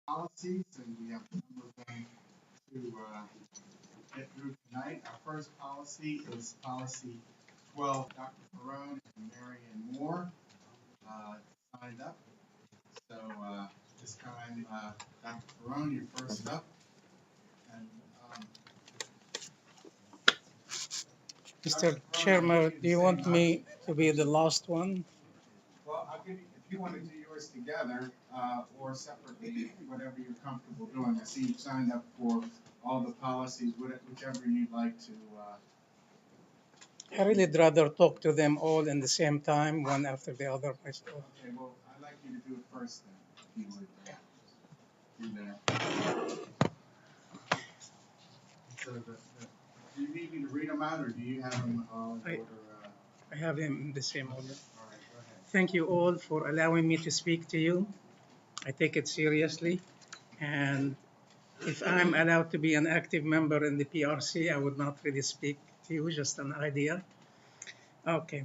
policies, and we have a number of them to get through tonight. Our first policy is policy 12. Dr. Pharoan and Marion Moore signed up. So this time, Dr. Pharoan, you're first up. And Mr. Chairman, do you want me to be the last one? well, I'll give you, if you want to do yours together or separately, whatever you're comfortable doing. I see you've signed up for all the policies, whichever you'd like to. I really'd rather talk to them all in the same time, one after the other myself. Okay, well, I'd like you to do it first then, if you would do that. So do you need me to read them out, or do you have them all in order? I have them in the same order. All right, go ahead. Thank you all for allowing me to speak to you. I take it seriously. And if I'm allowed to be an active member in the PRC, I would not really speak to you, just an idea. Okay.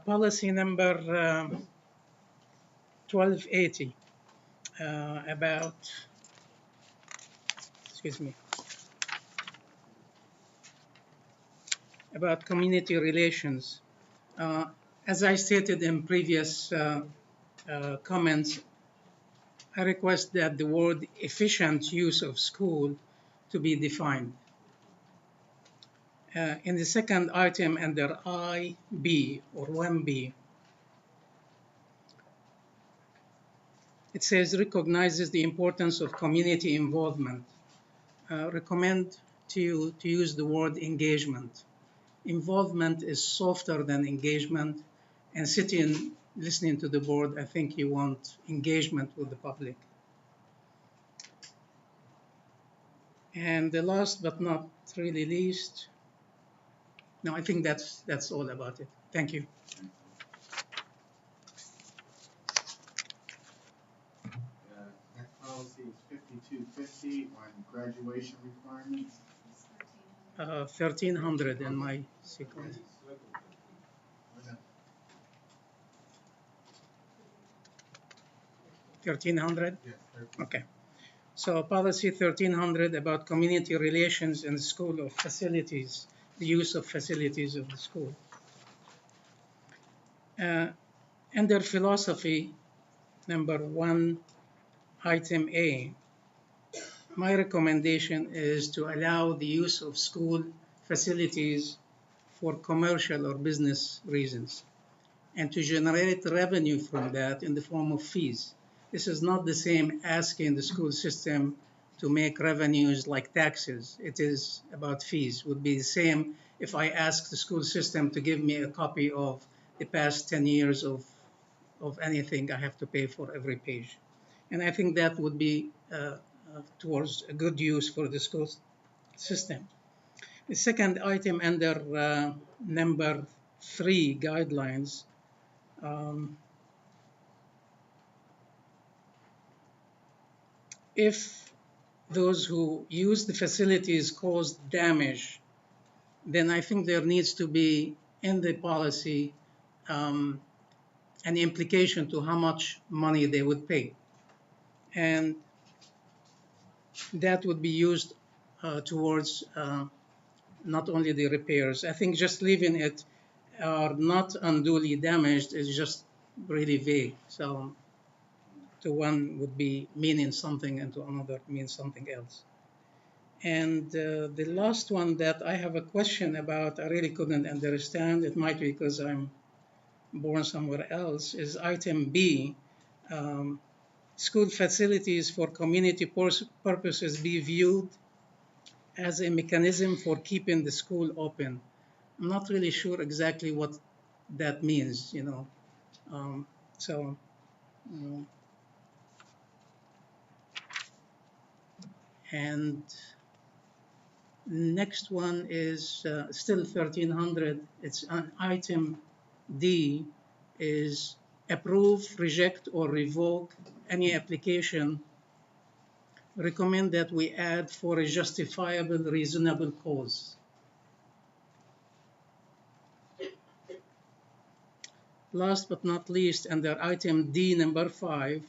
Policy number 1280 about, excuse me, about community relations. As I stated in previous comments, I request that the word efficient use of school to be defined. In the second item under IB or 1B, it says recognizes the importance of community involvement. Recommend to you to use the word engagement. Involvement is softer than engagement, and sitting listening to the board, I think you want engagement with the public. And the last but not really least, no, I think that's all about it. Thank you. Next policy is 5250 on graduation requirements. 1300 in my sequence. 1300? Yes, 13. Okay. So policy 1300 about community relations in the school of facilities, the use of facilities of the school. Under philosophy, number 1, item A, my recommendation is to allow the use of school facilities for commercial or business reasons and to generate revenue from that in the form of fees. This is not the same asking the school system to make revenues like taxes. It is about fees. It would be the same if I ask the school system to give me a copy of the past 10 years of anything I have to pay for every page. And I think that would be towards a good use for the school system. The second item under number 3 guidelines, if those who use the facilities cause damage, then I think there needs to be in the policy an implication to how much money they would pay. And that would be used towards not only the repairs. I think just leaving it not unduly damaged is just really vague. So to one would be meaning something and to another means something else. And the last one that I have a question about, I really couldn't understand, it might be because I'm born somewhere else, is item B, school facilities for community purposes be viewed as a mechanism for keeping the school open. I'm not really sure exactly what that means, you know. So, and next one is still 1300. It's an item D is approve, reject, or revoke any application. Recommend that we add for a justifiable, reasonable cause. Last but not least, under item D number 5,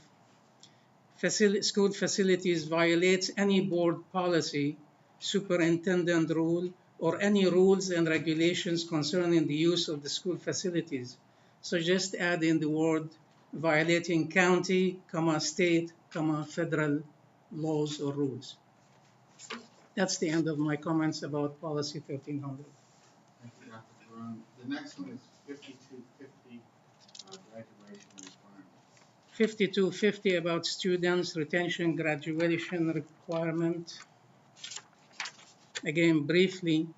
school facilities violates any board policy, superintendent rule, or any rules and regulations concerning the use of the school facilities. So just add in the word violating county, state, federal laws or rules. That's the end of my comments about policy 1300. Thank you, Dr. Pharoan. The next one is 5250, graduation requirements. 5250 about students retention graduation requirement. Again, briefly,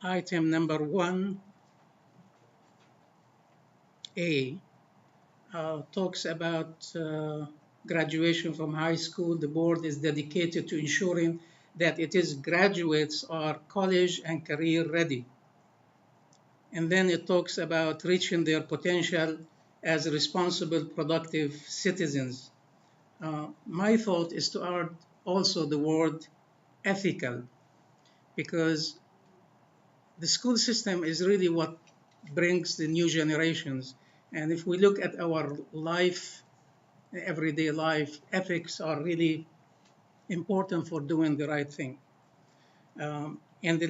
item number 1A talks about graduation from high school. The board is dedicated to ensuring that its graduates are college and career ready. And then it talks about reaching their potential as responsible, productive citizens. My thought is to add also the word ethical, because the school system is really what brings the new generations. And if we look at our life, everyday life, ethics are really important for doing the right thing. And the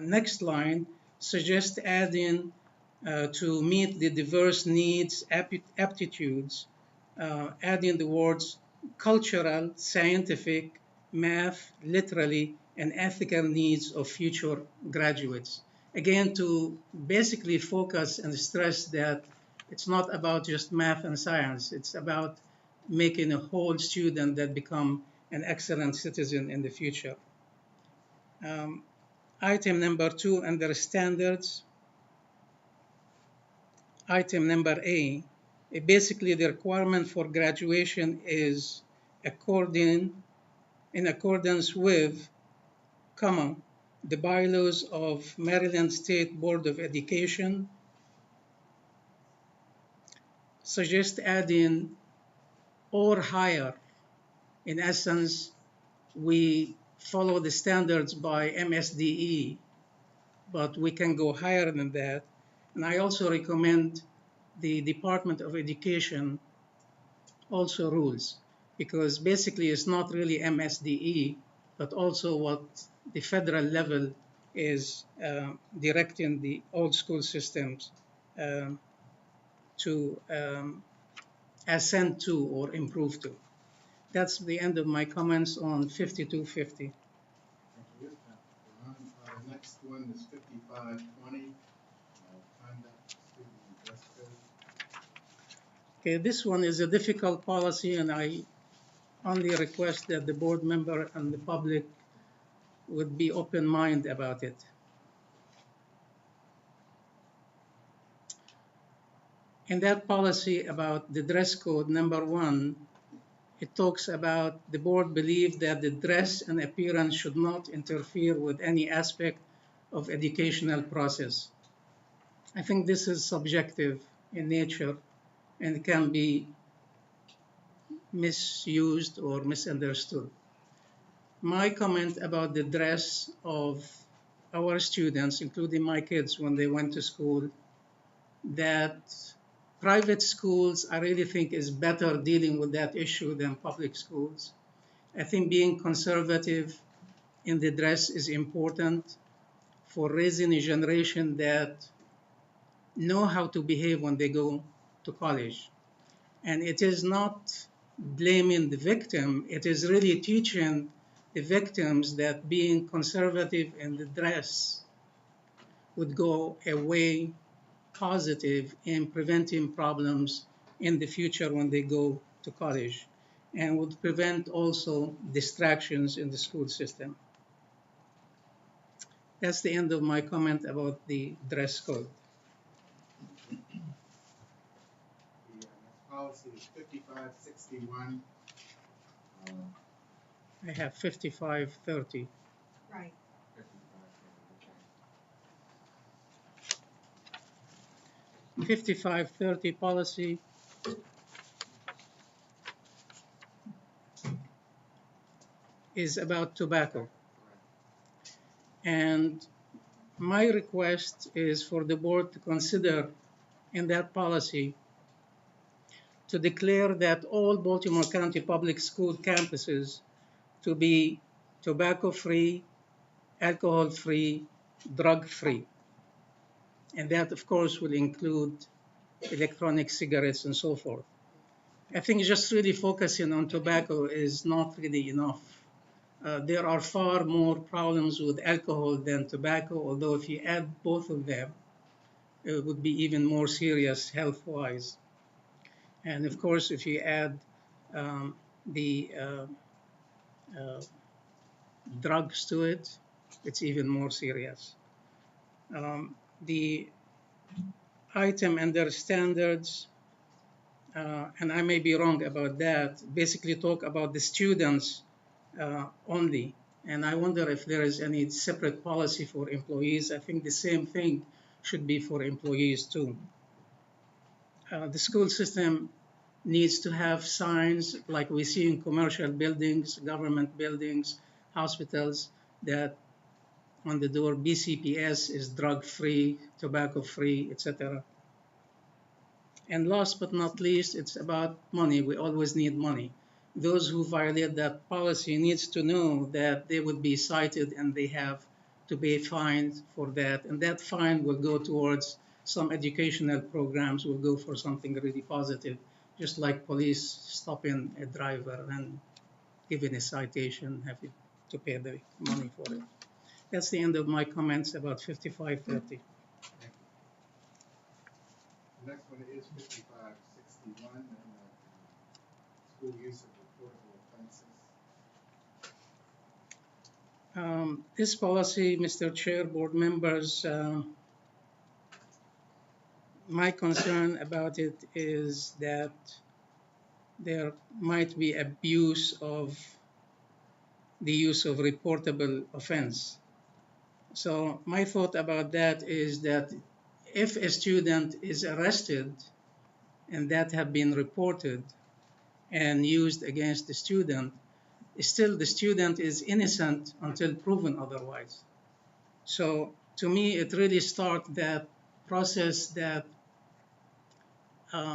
next line suggests adding to meet the diverse needs, aptitudes, adding the words cultural, scientific, math, literally, and ethical needs of future graduates. Again, to basically focus and stress that it's not about just math and science, it's about making a whole student that become an excellent citizen in the future. Item number 2 under standards. Item number A, basically the requirement for graduation is in accordance with, the bylaws of Maryland State Board of Education. Suggest adding or higher. In essence, we follow the standards by MSDE, but we can go higher than that. And I also recommend the Department of Education also rules, because basically it's not really MSDE, but also what the federal level is directing the old school systems to ascend to or improve to. That's the end of my comments on 5250. Thank you, Dr. Pharoan. The next one is 5520, conduct student dress code. Okay, this one is a difficult policy, and I only request that the board member and the public would be open-minded about it. In that policy about the dress code, number 1, it talks about the board believes that the dress and appearance should not interfere with any aspect of educational process. I think this is subjective in nature and can be misused or misunderstood. My comment about the dress of our students, including my kids when they went to school, that private schools, I really think, is better dealing with that issue than public schools. I think being conservative in the dress is important for raising a generation that know how to behave when they go to college. And it is not blaming the victim, it is really teaching the victims that being conservative in the dress would go a way positive in preventing problems in the future when they go to college, and would prevent also distractions in the school system. That's the end of my comment about the dress code. The next policy is 5561. I have 5530. Right. 5530 policy is about tobacco. And my request is for the board to consider in that policy to declare that all Baltimore County public school campuses to be tobacco-free, alcohol-free, drug-free. And that, of course, will include electronic cigarettes and so forth. I think just really focusing on tobacco is not really enough. There are far more problems with alcohol than tobacco, although if you add both of them, it would be even more serious health-wise. And of course, if you add the uh, drugs to it, it's even more serious. The item under standards, and I may be wrong about that, basically talk about the students only. And I wonder if there is any separate policy for employees. I think the same thing should be for employees too. The school system needs to have signs like we see in commercial buildings, government buildings, hospitals, that on the door BCPS is drug-free, tobacco-free, etc. And last but not least, it's about money. We always need money. Those who violate that policy needs to know that they would be cited and they have to pay fines for that. And that fine will go towards some educational programs, will go for something really positive, just like police stopping a driver and giving a citation, having to pay the money for it. That's the end of my comments about 5530. The next one is 5561, and school use of reportable offenses. This policy, Mr. Chair, board members, my concern about it is that there might be abuse of the use of reportable offense. So my thought about that is that if a student is arrested and that have been reported and used against the student, still the student is innocent until proven otherwise. So to me, it really starts that process that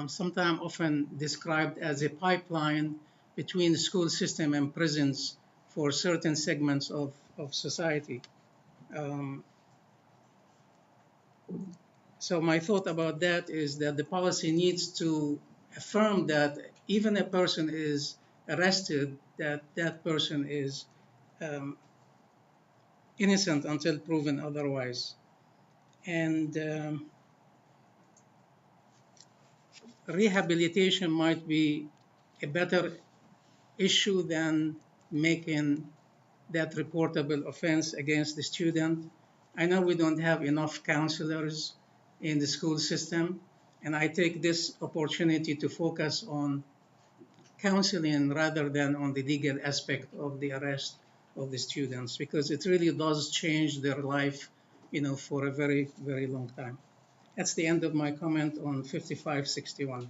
sometimes often described as a pipeline between the school system and prisons for certain segments of society. Um, so my thought about that is that the policy needs to affirm that even a person is arrested, that that person is um, innocent until proven otherwise. And rehabilitation might be a better issue than making that reportable offense against the student. I know we don't have enough counselors in the school system, and I take this opportunity to focus on counseling rather than on the legal aspect of the arrest of the students, because it really does change their life, for a very, very long time. That's the end of my comment on 5561. And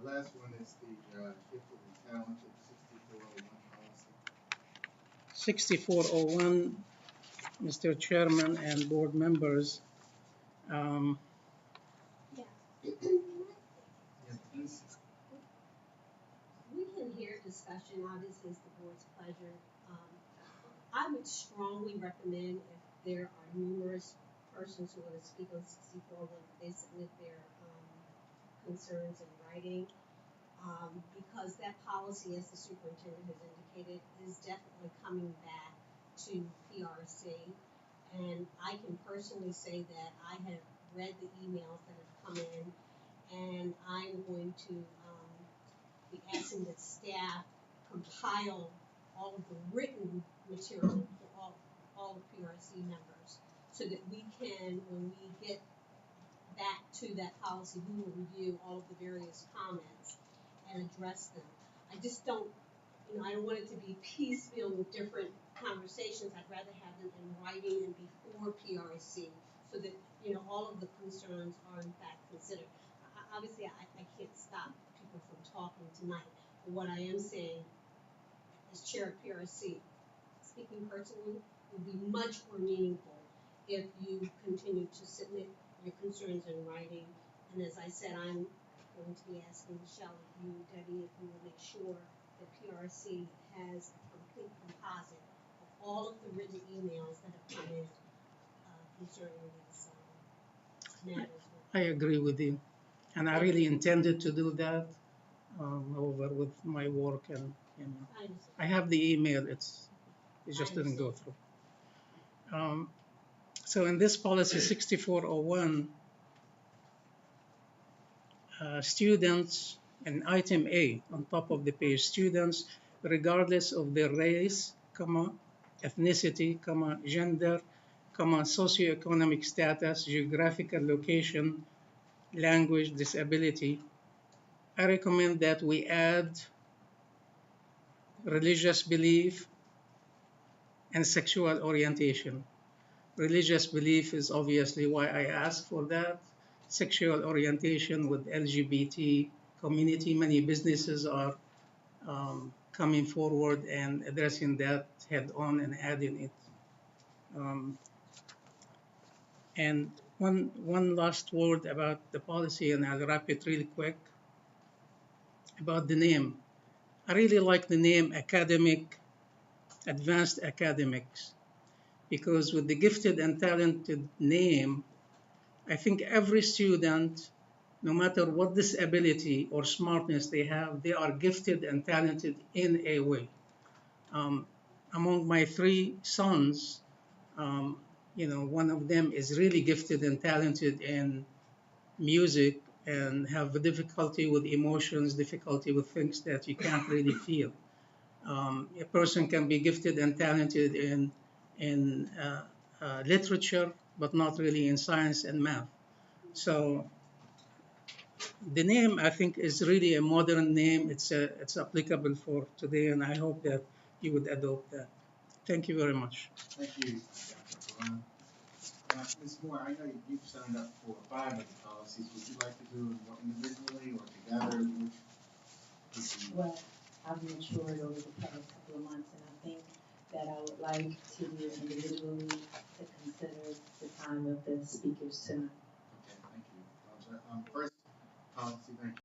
the last one is the gifted and talented 6401 policy. 6401, Mr. Chairman and board members. Yes, please. We can hear discussion, obviously it's the board's pleasure. I would strongly recommend if there are numerous persons who want to speak on 64, when they submit their concerns in writing, because that policy, as the superintendent has indicated, is definitely coming back to PRC. And I can personally say that I have read the emails that have come in, and I'm going to be asking that staff compile all of the written material for all PRC members, so that we can, when we get back to that policy, we will review all of the various comments and address them. I just don't, I don't want it to be piecemeal with different conversations. I'd rather have them in writing and before PRC, so that, all of the concerns are in fact considered. Obviously, I can't stop people from talking tonight, but what I am saying as chair of PRC, speaking personally, would be much more meaningful if you continue to submit your concerns in writing. And as I said, I'm going to be asking Michelle, you, Debbie, if you will make sure that PRC has a complete composite of all of the written emails that have come in concerning these matters. I agree with you. And I really intended to do that. However, with my work and I understand. I have the email. It just I didn't go understand. through. So in this policy 6401, students, and item A on top of the page, students, regardless of their race, comma, ethnicity, comma, gender, comma, socioeconomic status, geographical location, language, disability. I recommend that we add religious belief and sexual orientation. Religious belief is obviously why I asked for that. Sexual orientation with LGBT community, many businesses are coming forward and addressing that head on and adding it. Um, and one last word about the policy, and I'll wrap it really quick about the name. I really like the name academic, advanced academics, because with the gifted and talented name, I think every student, no matter what disability or smartness they have, they are gifted and talented in a way. Um, among my three sons, um, one of them is really gifted and talented in music and have difficulty with emotions, difficulty with things that you can't really feel. A person can be gifted and talented in literature, but not really in science and math. So the name, I think, is really a modern name. It's applicable for today, and I hope that you would adopt that. Thank you very much. Thank you, Dr. Pharoan. Ms. Moore, I know you've signed up for 5 of the policies. Would you like to do them more individually or together? Well, I've matured over the past couple of months, and I think that I would like to do it individually to consider the time of the speakers tonight. Okay, thank you. First policy, thank you.